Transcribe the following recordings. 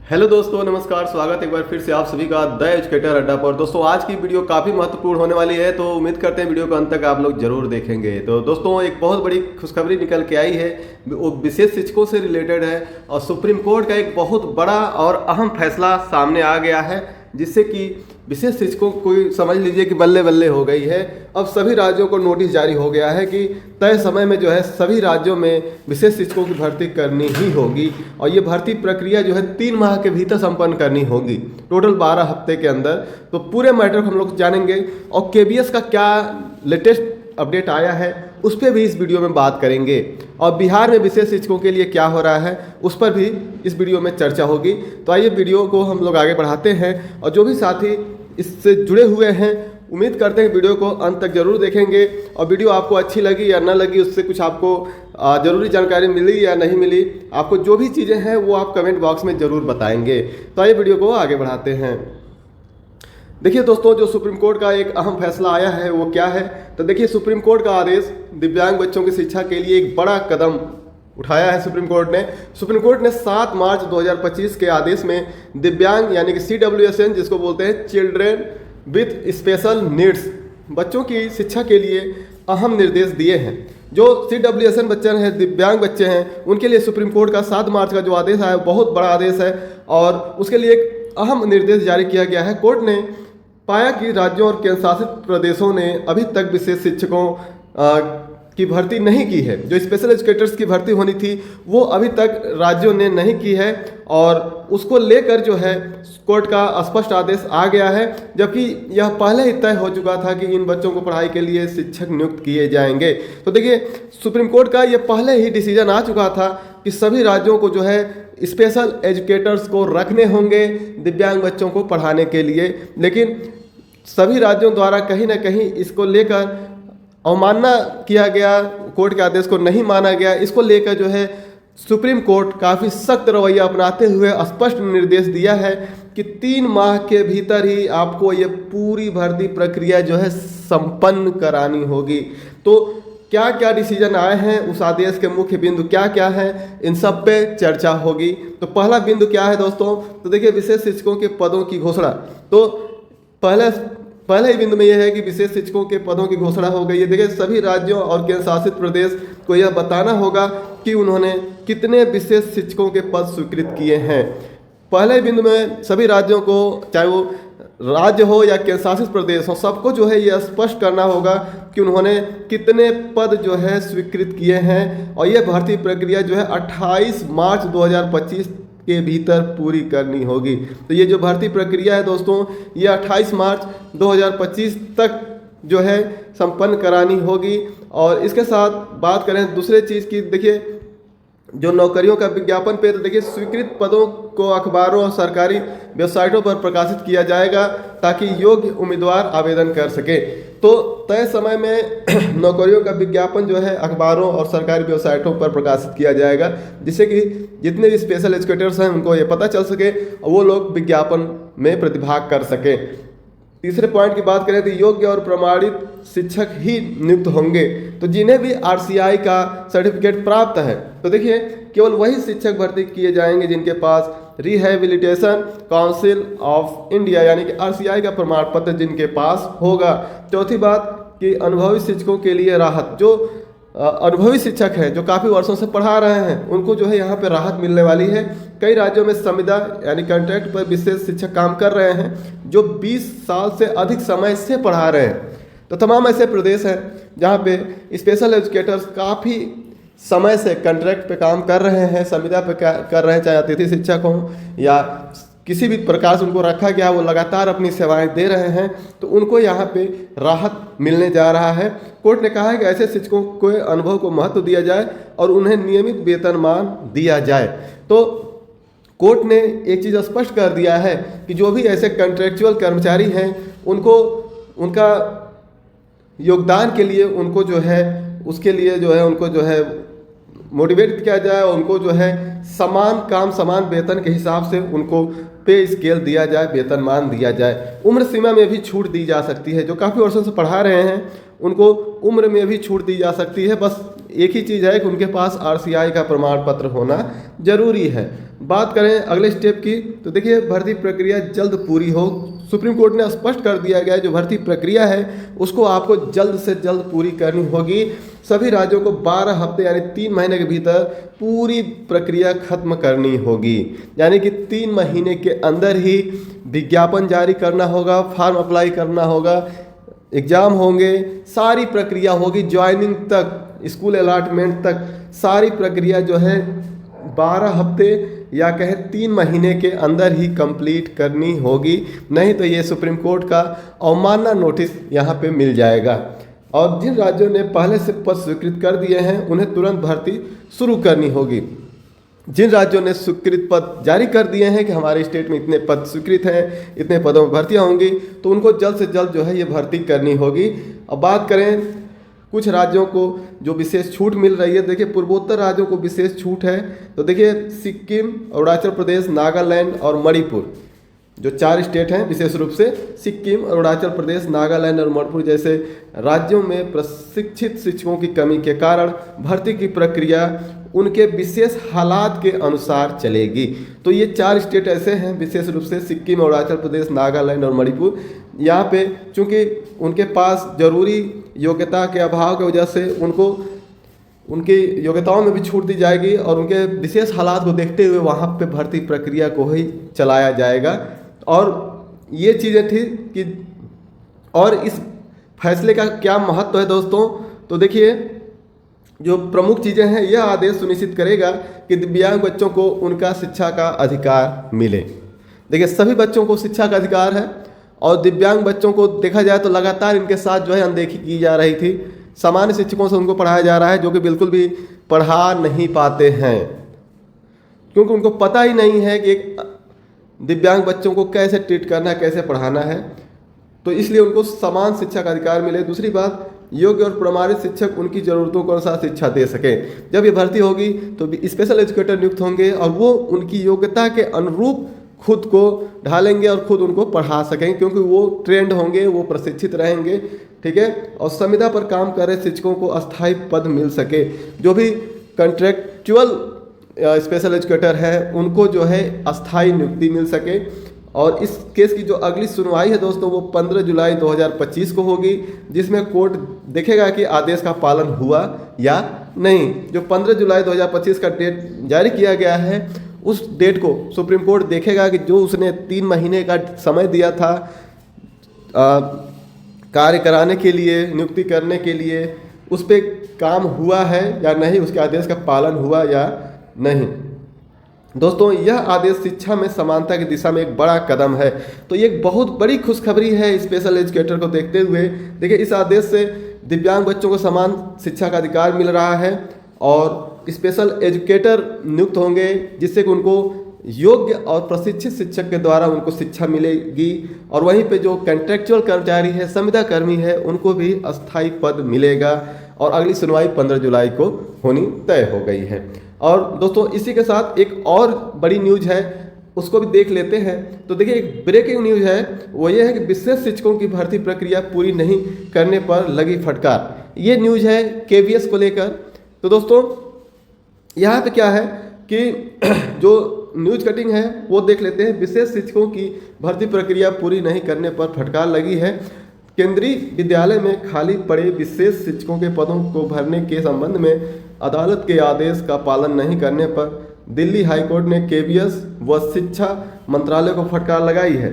Hello दोस्तों, नमस्कार। स्वागत एक बार फिर से आप सभी का द एजुकेटर अड्डा पर। दोस्तों, आज की वीडियो काफ़ी महत्वपूर्ण होने वाली है, तो उम्मीद करते हैं वीडियो को अंत तक आप लोग जरूर देखेंगे। तो दोस्तों, एक बहुत बड़ी खुशखबरी निकल के आई है, वो विशेष शिक्षकों से रिलेटेड है और सुप्रीम कोर्ट का एक बहुत बड़ा और अहम फैसला सामने आ गया है, जिससे कि विशेष शिक्षकों को समझ लीजिए कि बल्ले बल्ले हो गई है। अब सभी राज्यों को नोटिस जारी हो गया है कि तय समय में जो है सभी राज्यों में विशेष शिक्षकों की भर्ती करनी ही होगी और ये भर्ती प्रक्रिया जो है 3 माह के भीतर संपन्न करनी होगी, टोटल 12 हफ्ते के अंदर। तो पूरे मैटर को हम लोग जानेंगे और केबीएस का क्या लेटेस्ट अपडेट आया है उस पर भी इस वीडियो में बात करेंगे और बिहार में विशेष शिक्षकों के लिए क्या हो रहा है उस पर भी इस वीडियो में चर्चा होगी। तो आइए वीडियो को हम लोग आगे बढ़ाते हैं और जो भी साथी इससे जुड़े हुए हैं उम्मीद करते हैं वीडियो को अंत तक जरूर देखेंगे और वीडियो आपको अच्छी लगी या ना लगी, उससे कुछ आपको ज़रूरी जानकारी मिली या नहीं मिली, आपको जो भी चीज़ें हैं वो आप कमेंट बॉक्स में ज़रूर बताएंगे। तो आइए वीडियो को आगे बढ़ाते हैं। देखिए दोस्तों, जो सुप्रीम कोर्ट का एक अहम फैसला आया है वो क्या है, तो देखिए सुप्रीम कोर्ट का आदेश दिव्यांग बच्चों की शिक्षा के लिए एक बड़ा कदम उठाया है। सुप्रीम कोर्ट ने 7 मार्च 2025 के आदेश में दिव्यांग यानी कि CWSN, जिसको बोलते हैं चिल्ड्रेन विथ स्पेशल नीड्स, बच्चों की शिक्षा के लिए अहम निर्देश दिए हैं। जो CWSN बच्चे हैं, दिव्यांग बच्चे हैं, उनके लिए सुप्रीम कोर्ट का 7 मार्च का जो आदेश आया बहुत बड़ा आदेश है और उसके लिए एक अहम निर्देश जारी किया गया है। कोर्ट ने पाया कि राज्यों और केंद्र शासित प्रदेशों ने अभी तक विशेष शिक्षकों की भर्ती नहीं की है। जो स्पेशल एजुकेटर्स की भर्ती होनी थी वो अभी तक राज्यों ने नहीं की है और उसको लेकर जो है कोर्ट का स्पष्ट आदेश आ गया है, जबकि यह पहले ही तय हो चुका था कि इन बच्चों को पढ़ाई के लिए शिक्षक नियुक्त किए जाएंगे। तो देखिए सुप्रीम कोर्ट का ये पहले ही डिसीजन आ चुका था कि सभी राज्यों को जो है स्पेशल एजुकेटर्स को रखने होंगे दिव्यांग बच्चों को पढ़ाने के लिए, लेकिन सभी राज्यों द्वारा कहीं ना कहीं इसको लेकर अवमानना किया गया, कोर्ट के आदेश को नहीं माना गया। इसको लेकर जो है सुप्रीम कोर्ट काफ़ी सख्त रवैया अपनाते हुए स्पष्ट निर्देश दिया है कि 3 माह के भीतर ही आपको ये पूरी भर्ती प्रक्रिया जो है संपन्न करानी होगी। तो क्या क्या डिसीजन आए हैं, उस आदेश के मुख्य बिंदु क्या क्या हैं, इन सब पे चर्चा होगी। तो पहला बिंदु क्या है दोस्तों, तो देखिए विशेष शिक्षकों के पदों की घोषणा। तो पहले ही बिंदु में यह है कि विशेष शिक्षकों के पदों की घोषणा हो गई है। देखिए सभी राज्यों और केंद्र शासित प्रदेश को यह बताना होगा कि उन्होंने कितने विशेष शिक्षकों के पद स्वीकृत किए हैं। पहले बिंदु में सभी राज्यों को, चाहे वो राज्य हो या केंद्र शासित प्रदेश हो, सबको जो है यह स्पष्ट करना होगा कि उन्होंने कितने पद जो है स्वीकृत किए हैं और यह भर्ती प्रक्रिया जो है 28 मार्च 2025 के भीतर पूरी करनी होगी। तो ये जो भर्ती प्रक्रिया है दोस्तों, ये 28 मार्च 2025 तक जो है संपन्न करानी होगी। और इसके साथ बात करें दूसरे चीज़ की, देखिए जो नौकरियों का विज्ञापन पे, तो देखिए स्वीकृत पदों को अखबारों और सरकारी वेबसाइटों पर प्रकाशित किया जाएगा ताकि योग्य उम्मीदवार आवेदन कर सके। तो तय समय में नौकरियों का विज्ञापन जो है अखबारों और सरकारी वेबसाइटों पर प्रकाशित किया जाएगा, जिससे कि जितने भी स्पेशल एजुकेटर्स हैं उनको ये पता चल सके और वो लोग विज्ञापन में प्रतिभाग कर सकें। तीसरे पॉइंट की बात करें तो योग्य और प्रमाणित शिक्षक ही नियुक्त होंगे, तो जिन्हें भी RCI का सर्टिफिकेट प्राप्त है। तो देखिए केवल वही शिक्षक भर्ती किए जाएंगे जिनके पास रिहेबिलिटेशन काउंसिल ऑफ इंडिया यानी कि RCI का प्रमाण पत्र जिनके पास होगा। चौथी बात कि अनुभवी शिक्षकों के लिए राहत, जो अनुभवी शिक्षक हैं जो काफ़ी वर्षों से पढ़ा रहे हैं उनको जो है यहाँ पे राहत मिलने वाली है। कई राज्यों में संविदा यानी कॉन्ट्रैक्ट पर विशेष शिक्षक काम कर रहे हैं जो 20 साल से अधिक समय से पढ़ा रहे हैं। तो तमाम ऐसे प्रदेश हैं जहाँ पे स्पेशल एजुकेटर्स काफ़ी समय से कॉन्ट्रैक्ट पे काम कर रहे हैं, संविदा पे कर रहे हैं, चाहे अतिथि शिक्षक हों या किसी भी प्रकार से उनको रखा गया, वो लगातार अपनी सेवाएं दे रहे हैं, तो उनको यहाँ पे राहत मिलने जा रहा है। कोर्ट ने कहा है कि ऐसे शिक्षकों के अनुभव को महत्व दिया जाए और उन्हें नियमित वेतनमान दिया जाए। तो कोर्ट ने एक चीज़ स्पष्ट कर दिया है कि जो भी ऐसे कॉन्ट्रेक्चुअल कर्मचारी हैं उनको उनका योगदान के लिए उनको जो है उसके लिए जो है उनको जो है मोटिवेट किया जाए, उनको जो है समान काम समान वेतन के हिसाब से उनको पे स्केल दिया जाए, वेतनमान दिया जाए। उम्र सीमा में भी छूट दी जा सकती है, जो काफ़ी वर्षों से पढ़ा रहे हैं उनको उम्र में भी छूट दी जा सकती है। बस एक ही चीज़ है कि उनके पास RCI का प्रमाण पत्र होना जरूरी है। बात करें अगले स्टेप की, तो देखिए भर्ती प्रक्रिया जल्द पूरी हो। सुप्रीम कोर्ट ने स्पष्ट कर दिया गया है जो भर्ती प्रक्रिया है उसको आपको जल्द से जल्द पूरी करनी होगी। सभी राज्यों को 12 हफ्ते यानी 3 महीने के भीतर पूरी प्रक्रिया खत्म करनी होगी, यानी कि 3 महीने के अंदर ही विज्ञापन जारी करना होगा, फॉर्म अप्लाई करना होगा, एग्ज़ाम होंगे, सारी प्रक्रिया होगी, ज्वाइनिंग तक, स्कूल अलॉटमेंट तक, सारी प्रक्रिया जो है 12 हफ्ते या कहें 3 महीने के अंदर ही कंप्लीट करनी होगी। नहीं तो ये सुप्रीम कोर्ट का अवमानना नोटिस यहाँ पे मिल जाएगा। और जिन राज्यों ने पहले से पद स्वीकृत कर दिए हैं उन्हें तुरंत भर्ती शुरू करनी होगी। जिन राज्यों ने स्वीकृत पद जारी कर दिए हैं कि हमारे स्टेट में इतने पद स्वीकृत हैं, इतने पदों में भर्तियाँ होंगी, तो उनको जल्द से जल्द जो है ये भर्ती करनी होगी। अब बात करें कुछ राज्यों को जो विशेष छूट मिल रही है, देखिए पूर्वोत्तर राज्यों को विशेष छूट है। तो देखिए सिक्किम, अरुणाचल प्रदेश, नागालैंड और मणिपुर, जो 4 स्टेट हैं विशेष रूप से सिक्किम, अरुणाचल प्रदेश, नागालैंड और मणिपुर जैसे राज्यों में प्रशिक्षित शिक्षकों की कमी के कारण भर्ती की प्रक्रिया उनके विशेष हालात के अनुसार चलेगी। तो ये 4 स्टेट ऐसे हैं विशेष रूप से सिक्किम, अरुणाचल प्रदेश, नागालैंड और मणिपुर। यहाँ पे चूँकि उनके पास जरूरी योग्यता के अभाव की वजह से उनको उनकी योग्यताओं में भी छूट दी जाएगी और उनके विशेष हालात को देखते हुए वहाँ पे भर्ती प्रक्रिया को ही चलाया जाएगा। और ये चीज़ें थी कि और इस फैसले का क्या महत्व है दोस्तों, तो देखिए जो प्रमुख चीज़ें हैं, यह आदेश सुनिश्चित करेगा कि दिव्यांग बच्चों को उनका शिक्षा का अधिकार मिले। देखिए सभी बच्चों को शिक्षा का अधिकार है और दिव्यांग बच्चों को देखा जाए तो लगातार इनके साथ जो है अनदेखी की जा रही थी। सामान्य शिक्षकों से उनको पढ़ाया जा रहा है जो कि बिल्कुल भी पढ़ा नहीं पाते हैं, क्योंकि उनको पता ही नहीं है कि एक दिव्यांग बच्चों को कैसे ट्रीट करना है, कैसे पढ़ाना है। तो इसलिए उनको समान शिक्षा का अधिकार मिले। दूसरी बात, योग्य और प्रमाणित शिक्षक उनकी ज़रूरतों के अनुसार शिक्षा दे सकें। जब ये भर्ती होगी तो स्पेशल एजुकेटर नियुक्त होंगे और वो उनकी योग्यता के अनुरूप खुद को ढालेंगे और खुद उनको पढ़ा सकेंगे, क्योंकि वो ट्रेंड होंगे, वो प्रशिक्षित रहेंगे, ठीक है। और संविदा पर काम कर रहे शिक्षकों को अस्थायी पद मिल सके। जो भी कॉन्ट्रेक्चुअल स्पेशल एजुकेटर है उनको जो है अस्थायी नियुक्ति मिल सके। और इस केस की जो अगली सुनवाई है दोस्तों वो 15 जुलाई 2025 को होगी, जिसमें कोर्ट देखेगा कि आदेश का पालन हुआ या नहीं। जो 15 जुलाई 2025 का डेट जारी किया गया है उस डेट को सुप्रीम कोर्ट देखेगा कि जो उसने 3 महीने का समय दिया था कार्य कराने के लिए, नियुक्ति करने के लिए, उस पर काम हुआ है या नहीं, उसके आदेश का पालन हुआ या नहीं। दोस्तों यह आदेश शिक्षा में समानता की दिशा में एक बड़ा कदम है। तो ये एक बहुत बड़ी खुशखबरी है स्पेशल एजुकेटर को देखते हुए। देखिए इस आदेश से दिव्यांग बच्चों को समान शिक्षा का अधिकार मिल रहा है और स्पेशल एजुकेटर नियुक्त होंगे, जिससे कि उनको योग्य और प्रशिक्षित शिक्षक के द्वारा उनको शिक्षा मिलेगी। और वहीं पे जो कॉन्ट्रेक्चुअल कर्मचारी है, संविदा कर्मी है, उनको भी अस्थायी पद मिलेगा। और अगली सुनवाई 15 जुलाई को होनी तय हो गई है। और दोस्तों इसी के साथ एक और बड़ी न्यूज़ है, उसको भी देख लेते हैं। तो देखिए एक ब्रेकिंग न्यूज़ है, वो ये है कि विशेष शिक्षकों की भर्ती प्रक्रिया पूरी नहीं करने पर लगी फटकार। ये न्यूज़ है KVS को लेकर। तो दोस्तों यहाँ पे क्या है कि जो न्यूज कटिंग है वो देख लेते हैं। विशेष शिक्षकों की भर्ती प्रक्रिया पूरी नहीं करने पर फटकार लगी है। केंद्रीय विद्यालय में खाली पड़े विशेष शिक्षकों के पदों को भरने के संबंध में अदालत के आदेश का पालन नहीं करने पर दिल्ली हाईकोर्ट ने KVS व शिक्षा मंत्रालय को फटकार लगाई है।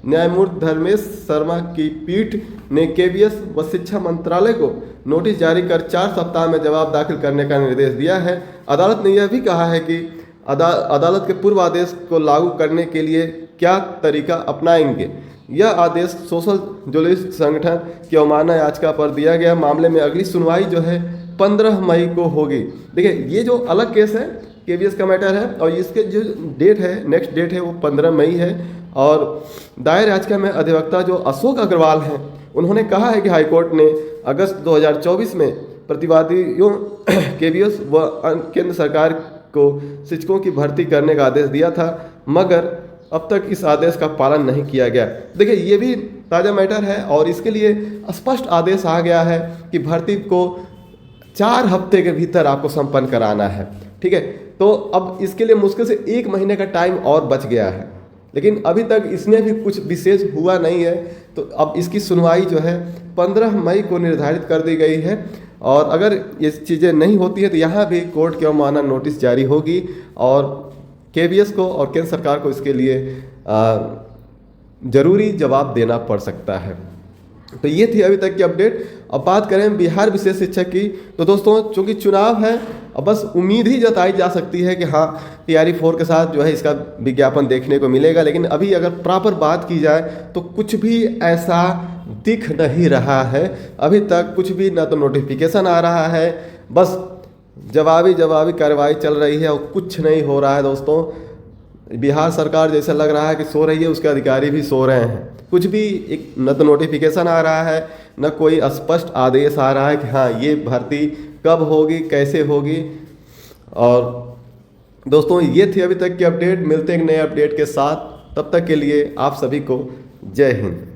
न्यायमूर्ति धर्मेश शर्मा की पीठ ने KVS व शिक्षा मंत्रालय को नोटिस जारी कर 4 सप्ताह में जवाब दाखिल करने का निर्देश दिया है। अदालत ने यह भी कहा है कि अदालत के पूर्व आदेश को लागू करने के लिए क्या तरीका अपनाएंगे। यह आदेश सोशल जर्नलिस्ट संगठन की अवमानना याचिका पर दिया गया मामले में अगली सुनवाई जो है 15 मई को होगी। देखिए ये जो अलग केस है KVS का मैटर है और इसके जो डेट है, नेक्स्ट डेट है वो 15 मई है। और दायर याचिका में अधिवक्ता जो अशोक अग्रवाल हैं उन्होंने कहा है कि हाईकोर्ट ने अगस्त 2024 में प्रतिवादियों KVS व केंद्र सरकार को शिक्षकों की भर्ती करने का आदेश दिया था, मगर अब तक इस आदेश का पालन नहीं किया गया। देखिए ये भी ताज़ा मैटर है और इसके लिए स्पष्ट आदेश आ गया है कि भर्ती को 4 हफ्ते के भीतर आपको संपन्न कराना है। ठीक है, तो अब इसके लिए मुश्किल से 1 महीने का टाइम और बच गया है, लेकिन अभी तक इसमें भी कुछ विशेष हुआ नहीं है। तो अब इसकी सुनवाई जो है 15 मई को निर्धारित कर दी गई है, और अगर ये चीज़ें नहीं होती है तो यहाँ भी कोर्ट की अवमानना नोटिस जारी होगी और केबीएस को और केंद्र सरकार को इसके लिए ज़रूरी जवाब देना पड़ सकता है। तो ये थी अभी तक की अपडेट। अब बात करें बिहार विशेष शिक्षक की, तो दोस्तों चूंकि चुनाव है, अब बस उम्मीद ही जताई जा सकती है कि हाँ TRE 4 के साथ जो है इसका विज्ञापन देखने को मिलेगा, लेकिन अभी अगर प्रॉपर बात की जाए तो कुछ भी ऐसा दिख नहीं रहा है। अभी तक कुछ भी ना तो नोटिफिकेशन आ रहा है, बस जवाबी कार्रवाई चल रही है और कुछ नहीं हो रहा है। दोस्तों बिहार सरकार जैसा लग रहा है कि सो रही है, उसके अधिकारी भी सो रहे हैं। कुछ भी एक न तो नोटिफिकेशन आ रहा है, न कोई स्पष्ट आदेश आ रहा है कि हाँ ये भर्ती कब होगी, कैसे होगी। और दोस्तों ये थी अभी तक की अपडेट। मिलते हैं एक नए अपडेट के साथ, तब तक के लिए आप सभी को जय हिंद।